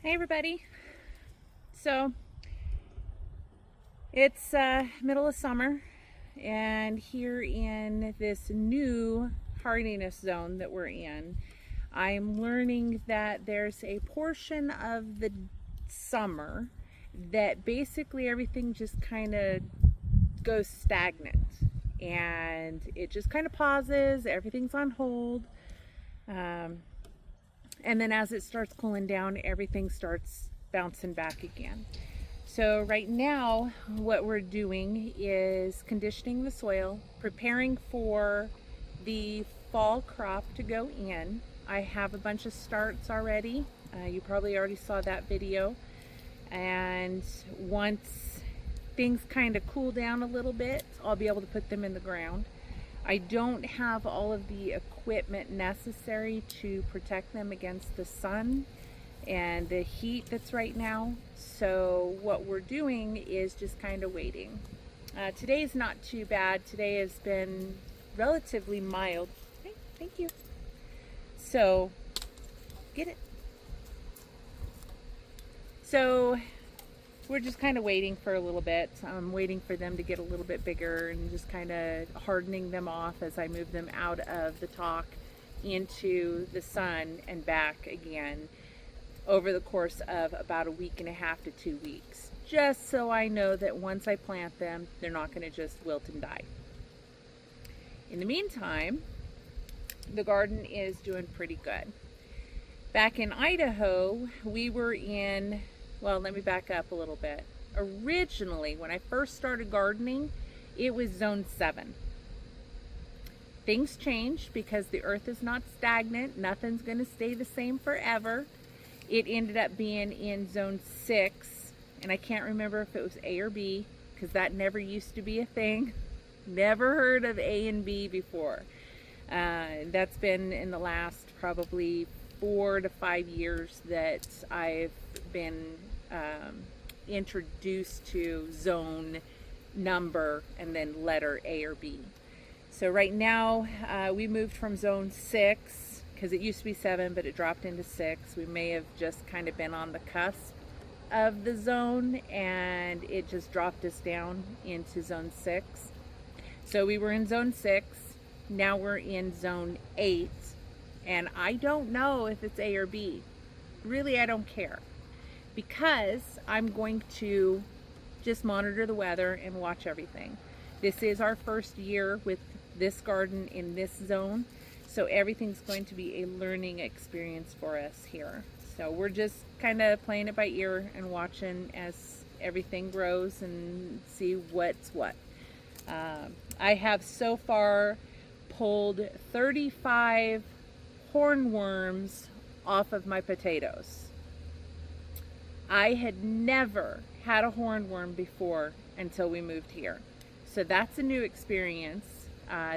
Hey everybody. So it's middle of summer, and here in this new hardiness zone that we're in, I'm learning that there's a portion of the summer that basically everything just kind of goes stagnant, and it just kind of pauses, everything's on hold. And then as it starts cooling down, everything starts bouncing back again. So right now, what we're doing is conditioning the soil, preparing for the fall crop to go in. I have a bunch of starts already. You probably already saw that video. And once things kind of cool down a little bit, I'll be able to put them in the ground. I don't have all of the equipment necessary to protect them against the sun and the heat that's right now. So what we're doing is just kind of waiting. Today is not too bad. Today has been relatively mild. Hey, thank you. So, get it. So, we're just kind of waiting for a little bit. I'm waiting for them to get a little bit bigger and just kind of hardening them off as I move them out of the talk into the sun and back again over the course of about a week and a half to 2 weeks. Just so I know that once I plant them, they're not going to just wilt and die. In the meantime, the garden is doing pretty good. Back in Idaho, we were in, well, let me back up a little bit. Originally, when I first started gardening, it was zone 7. Things changed because the earth is not stagnant. Nothing's going to stay the same forever. It ended up being in zone 6, and I can't remember if it was A or B because that never used to be a thing. Never heard of A and B before. That's been in the last probably 4 to 5 years that I've been introduced to zone number and then letter A or B. So right now we moved from zone 6 because it used to be 7, but it dropped into 6. We may have just kind of been on the cusp of the zone and it just dropped us down into zone 6. So we were in zone 6. Now we're in zone 8. And I don't know if it's A or B. Really, I don't care. Because I'm going to just monitor the weather and watch everything. This is our first year with this garden in this zone. So everything's going to be a learning experience for us here. So we're just kind of playing it by ear and watching as everything grows and see what's what. I have so far pulled 35 hornworms off of my potatoes. I had never had a hornworm before until we moved here. So that's a new experience.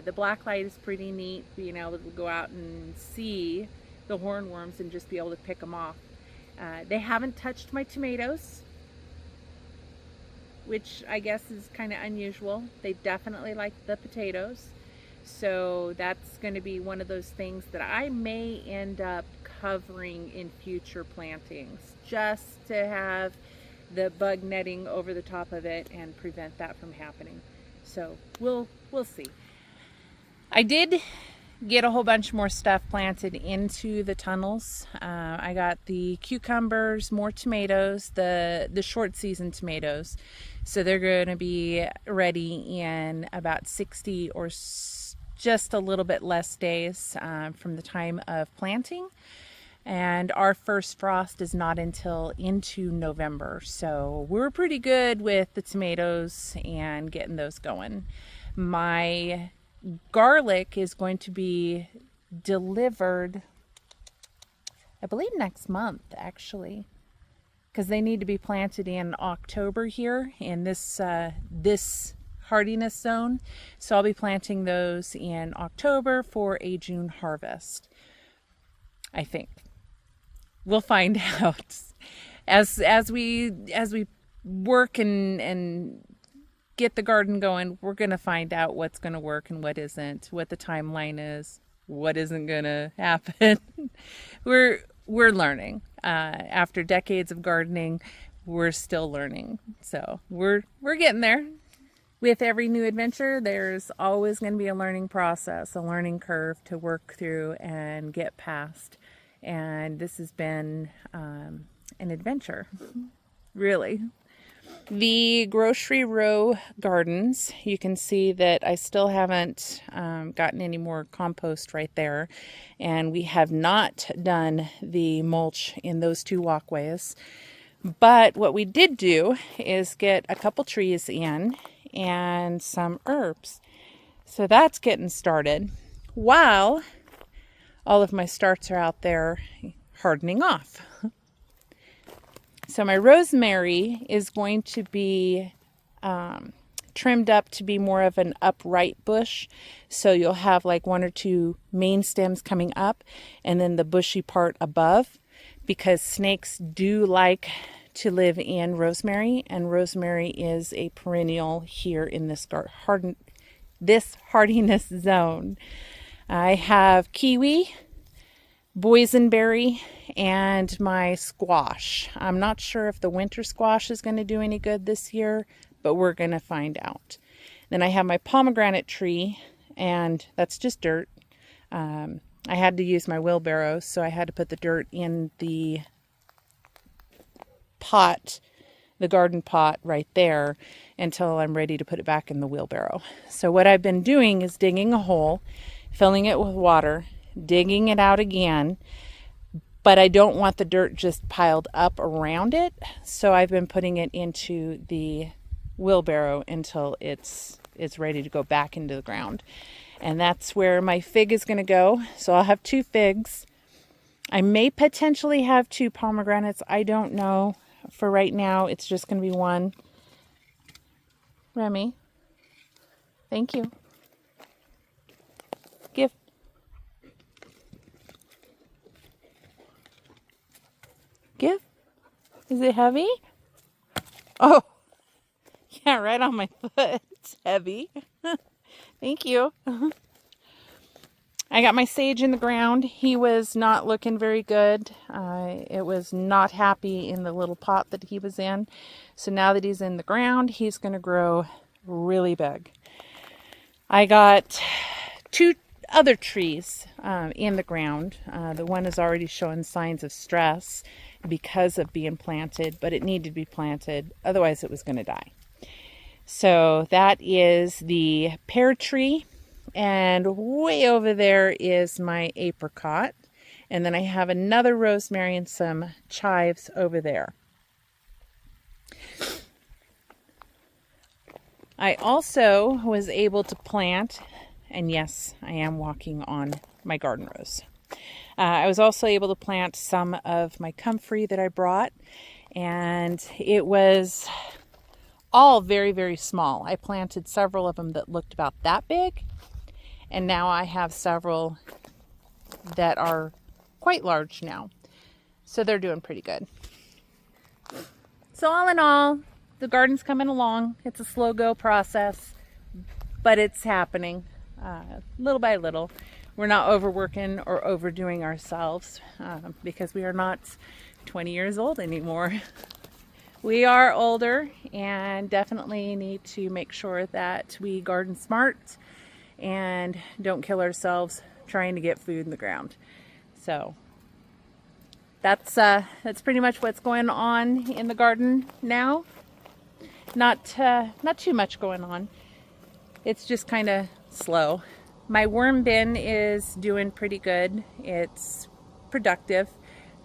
The black light is pretty neat, being able to go out and see the hornworms and just be able to pick them off. They haven't touched my tomatoes, which I guess is kind of unusual. They definitely like the potatoes. So that's going to be one of those things that I may end up covering in future plantings, just to have the bug netting over the top of it and prevent that from happening. So we'll see. I did get a whole bunch more stuff planted into the tunnels. I got the cucumbers, more tomatoes, the short season tomatoes. So they're going to be ready in about 60 or just a little bit less days from the time of planting. And our first frost is not until into November. So we're pretty good with the tomatoes and getting those going. My garlic is going to be delivered, I believe next month actually, because they need to be planted in October here in this hardiness zone. So I'll be planting those in October for a June harvest, I think. We'll find out as we work and get the garden going. We're going to find out what's going to work and what isn't, what the timeline is, what isn't going to happen. We're learning. After decades of gardening, we're still learning. So we're getting there. With every new adventure, there's always going to be a learning process, a learning curve to work through and get past. And this has been an adventure, really. The grocery row gardens, you can see that I still haven't gotten any more compost right there. And we have not done the mulch in those two walkways. But what we did do is get a couple trees in and some herbs. So that's getting started while all of my starts are out there hardening off. So my rosemary is going to be trimmed up to be more of an upright bush. So you'll have like one or two main stems coming up and then the bushy part above, because snakes do like to live in rosemary, and rosemary is a perennial here in this hardiness zone. I have kiwi, boysenberry, and my squash. I'm not sure if the winter squash is going to do any good this year, but we're going to find out. Then I have my pomegranate tree, and that's just dirt. I had to use my wheelbarrow, so I had to put the dirt in the pot, the garden pot right there, until I'm ready to put it back in the wheelbarrow. So what I've been doing is digging a hole, filling it with water, digging it out again, but I don't want the dirt just piled up around it, so I've been putting it into the wheelbarrow until it's ready to go back into the ground. And that's where my fig is going to go. So I'll have 2 figs. I may potentially have 2 pomegranates. I don't know. For right now, it's just going to be 1. Remy, thank you. Gift. Gift? Is it heavy? Oh, yeah, right on my foot. It's heavy. Thank you. I got my sage in the ground. He was not looking very good. It was not happy in the little pot that he was in. So now that he's in the ground, he's going to grow really big. I got 2 other trees in the ground. The one is already showing signs of stress because of being planted, but it needed to be planted. Otherwise, it was going to die. So that is the pear tree. And way over there is my apricot. And then I have another rosemary and some chives over there. I also was able to plant, and yes, I am walking on my garden rows. I was also able to plant some of my comfrey that I brought. And it was all very, very small. I planted several of them that looked about that big. And now I have several that are quite large now. So they're doing pretty good. So all in all, the garden's coming along. It's a slow go process, but it's happening little by little. We're not overworking or overdoing ourselves because we are not 20 years old anymore. We are older and definitely need to make sure that we garden smart and don't kill ourselves trying to get food in the ground. So that's pretty much what's going on in the garden now. Not too much going on. It's just kind of slow. My worm bin is doing pretty good. It's productive.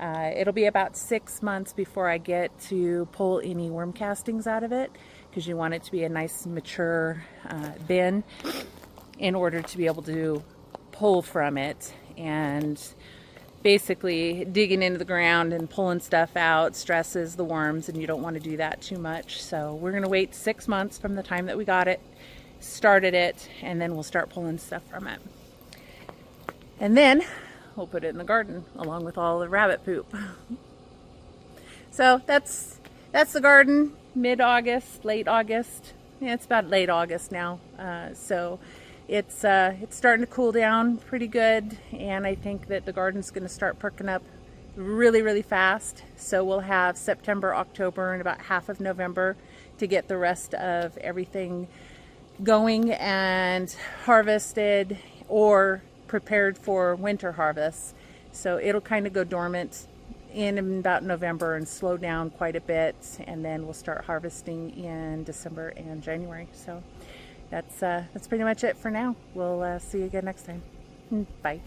It'll be about 6 months before I get to pull any worm castings out of it, because you want it to be a nice mature bin in order to be able to pull from it. And basically digging into the ground and pulling stuff out stresses the worms, and you don't want to do that too much. So we're going to wait 6 months from the time that we got it, started it, and then we'll start pulling stuff from it. And then we'll put it in the garden along with all the rabbit poop. So that's the garden, mid-August, late August. Yeah, it's about late August now. So it's starting to cool down pretty good, and I think that the garden's going to start perking up really, really fast. So we'll have September, October, and about half of November to get the rest of everything going and harvested or prepared for winter harvests. So it'll kind of go dormant in about November and slow down quite a bit, and then we'll start harvesting in December and January. So that's pretty much it for now. We'll see you again next time. Bye.